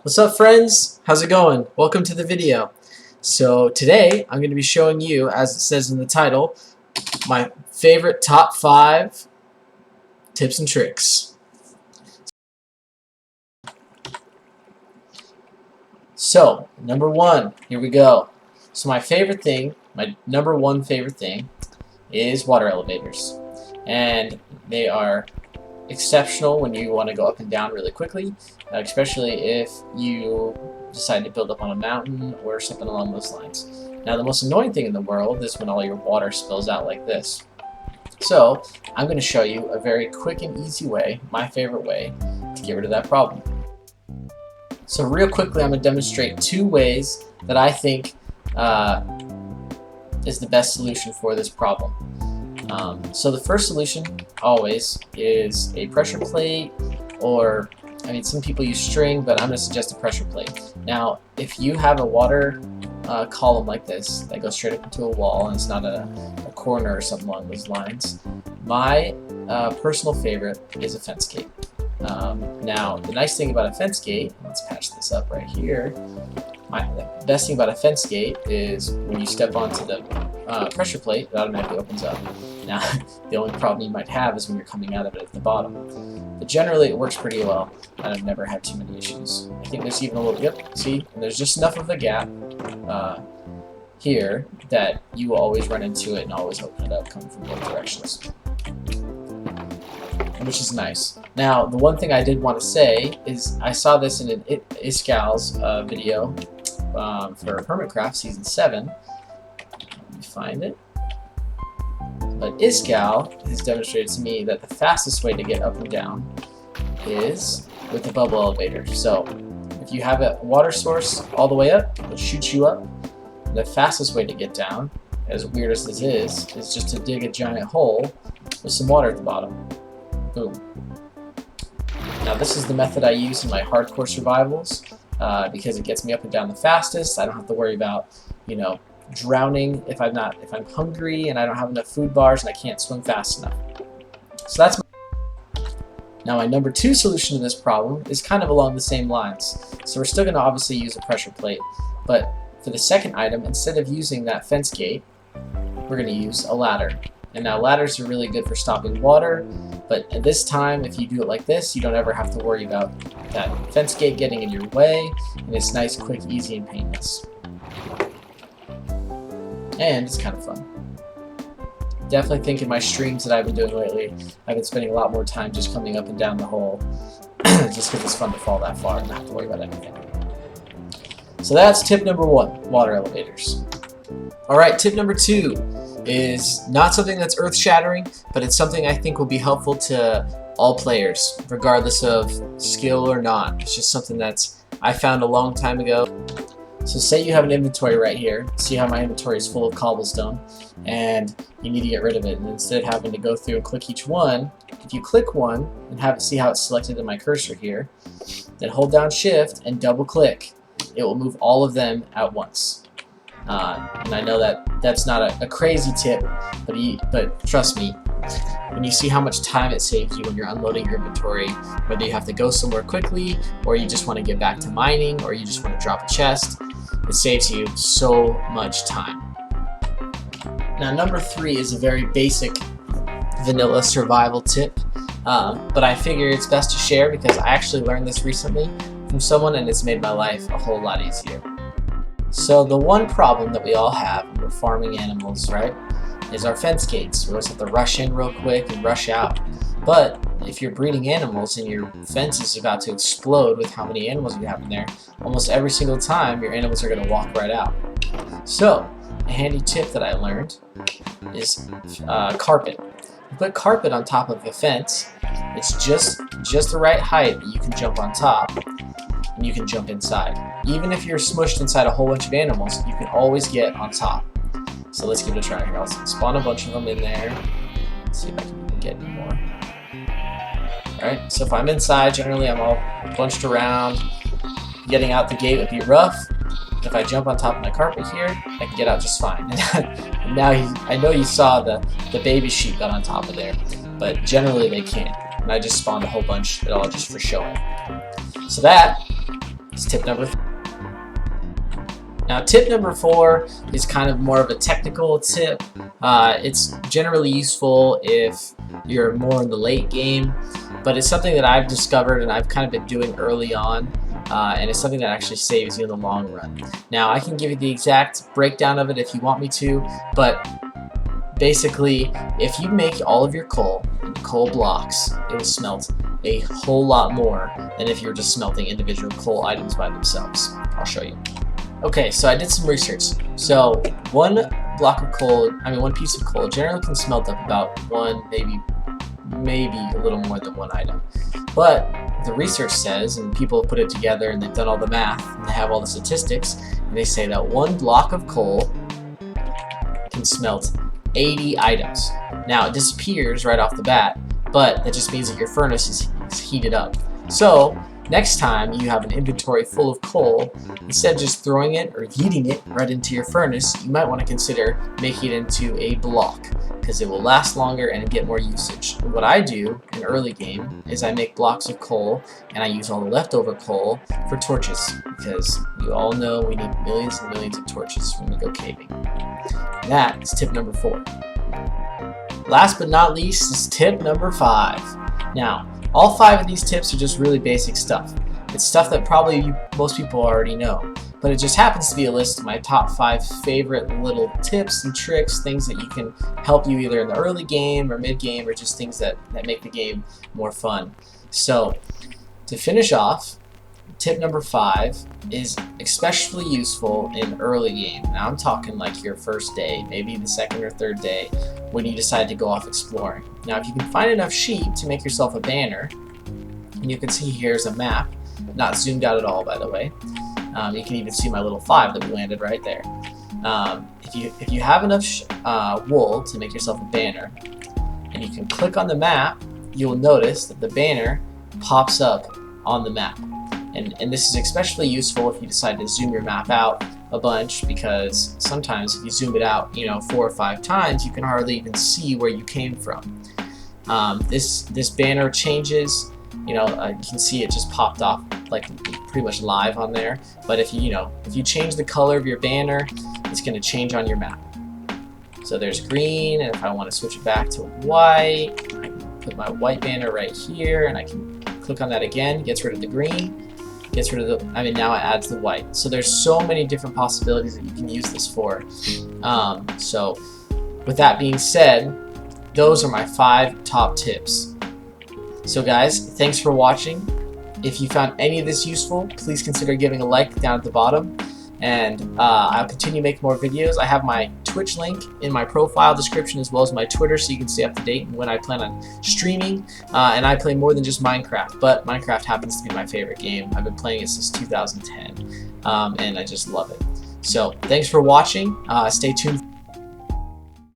What's up, friends? How's it going? Welcome to the video. So today I'm going to be showing you, as it says in the title, my favorite top 5 tips and tricks. So number 1, here we go. So my favorite thing, my number 1 favorite thing is water elevators, and they are exceptional when you want to go up and down really quickly, especially if you decide to build up on a mountain or something along those lines. Now, the most annoying thing in the world is when all your water spills out like this. So I'm going to show you a very quick and easy way, my favorite way, to get rid of that problem. So real quickly, I'm going to demonstrate 2 ways that I think is the best solution for this problem. So the first solution always is a pressure plate, or some people use string, but I'm going to suggest a pressure plate. Now, if you have a water column like this that goes straight up into a wall and it's not a corner or something along those lines, my personal favorite is a fence gate. Now, the nice thing about a fence gate, let's patch this up right here. The best thing about a fence gate is when you step onto the pressure plate, it automatically opens up. Now, the only problem you might have is when you're coming out of it at the bottom. But generally, it works pretty well, and I've never had too many issues. I think there's even a little, see? And there's just enough of a gap here that you will always run into it and always open it up coming from both directions, which is nice. Now, the one thing I did want to say is I saw this in an Iscal's video for Hermitcraft Season 7. Let me find it. But Iscal has demonstrated to me that the fastest way to get up and down is with the bubble elevator. So if you have a water source all the way up, it shoots you up. The fastest way to get down, as weird as this is just to dig a giant hole with some water at the bottom. Boom. Now this is the method I use in my hardcore survivals because it gets me up and down the fastest. I don't have to worry about, drowning if I'm hungry and I don't have enough food bars and I can't swim fast enough. So that's now my number 2 solution to this problem is kind of along the same lines. So we're still going to obviously use a pressure plate, but for the second item, instead of using that fence gate, we're going to use a ladder. And now ladders are really good for stopping water, but at this time, if you do it like this, you don't ever have to worry about that fence gate getting in your way, and it's nice, quick, easy, and painless. And it's kind of fun. Definitely think in my streams that I've been doing lately, I've been spending a lot more time just coming up and down the hole, just because it's fun to fall that far and not have to worry about anything. So that's tip number 1, water elevators. Alright, tip number 2 is not something that's earth-shattering, but it's something I think will be helpful to all players, regardless of skill or not. It's just something that's I found a long time ago. So say you have an inventory right here. See how my inventory is full of cobblestone, and you need to get rid of it. And instead of having to go through and click each one, if you click one and see how it's selected in my cursor here, then hold down Shift and double click. It will move all of them at once. And I know that that's not a crazy tip, but trust me, when you see how much time it saves you when you're unloading your inventory, whether you have to go somewhere quickly, or you just want to get back to mining, or you just want to drop a chest, it saves you so much time. Now, number 3 is a very basic vanilla survival tip, but I figure it's best to share because I actually learned this recently from someone and it's made my life a whole lot easier. So the one problem that we all have when we're farming animals, right, is our fence gates. We always have to rush in real quick and rush out. But if you're breeding animals and your fence is about to explode with how many animals you have in there, almost every single time your animals are going to walk right out. So a handy tip that I learned is carpet. You put carpet on top of the fence. It's just the right height that you can jump on top and you can jump inside. Even if you're smushed inside a whole bunch of animals, you can always get on top. So let's give it a try here. I'll spawn a bunch of them in there. Let's see if I can get any more. Alright, so if I'm inside, generally I'm all bunched around. Getting out the gate would be rough. If I jump on top of my carpet here, I can get out just fine. And now I know you saw the baby sheep got on top of there, but generally they can't. And I just spawned a whole bunch, all just for showing. So that is tip number 3. Now tip number 4 is kind of more of a technical tip. It's generally useful if you're more in the late game, but it's something that I've discovered and I've kind of been doing early on, and it's something that actually saves you in the long run. Now I can give you the exact breakdown of it if you want me to, but basically if you make all of your coal into coal blocks, it will smelt a whole lot more than if you're just smelting individual coal items by themselves. I'll show you. Okay, so I did some research. So one piece of coal generally can smelt up about one, maybe a little more than one item. But the research says, and people have put it together and they've done all the math and they have all the statistics, and they say that one block of coal can smelt 80 items. Now it disappears right off the bat, but that just means that your furnace is heated up. So next time you have an inventory full of coal, instead of just throwing it or heating it right into your furnace, you might want to consider making it into a block, because it will last longer and get more usage. And what I do in early game is I make blocks of coal and I use all the leftover coal for torches, because you all know we need millions and millions of torches when we go caving. That is tip number 4. Last but not least is tip number 5. Now, all 5 of these tips are just really basic stuff. It's stuff that probably most people already know, but it just happens to be a list of my top 5 favorite little tips and tricks, things that you can help you either in the early game or mid game, or just things that make the game more fun. So to finish off, tip number 5 is especially useful in early game. Now I'm talking like your first day, maybe the second or third day, when you decide to go off exploring. Now if you can find enough sheep to make yourself a banner, and you can see here's a map, not zoomed out at all by the way. You can even see my little 5 that we landed right there. If you have enough wool to make yourself a banner, and you can click on the map, you'll notice that the banner pops up on the map. And this is especially useful if you decide to zoom your map out a bunch, because sometimes if you zoom it out 4 or 5 times, you can hardly even see where you came from. This banner changes, you can see it just popped off like pretty much live on there, but if you change the color of your banner, it's going to change on your map. So there's green, and if I want to switch it back to white, I can put my white banner right here, and I can click on that again, gets rid of the green, gets rid of now it adds the white. So there's so many different possibilities that you can use this for. So with that being said, those are my 5 top tips. So guys, thanks for watching. If you found any of this useful, please consider giving a like down at the bottom, and I'll continue making more videos. I have my Twitch link in my profile description, as well as my Twitter, so you can stay up to date when I plan on streaming. And I play more than just Minecraft, but Minecraft happens to be my favorite game. I've been playing it since 2010, and I just love it. So thanks for watching. Stay tuned.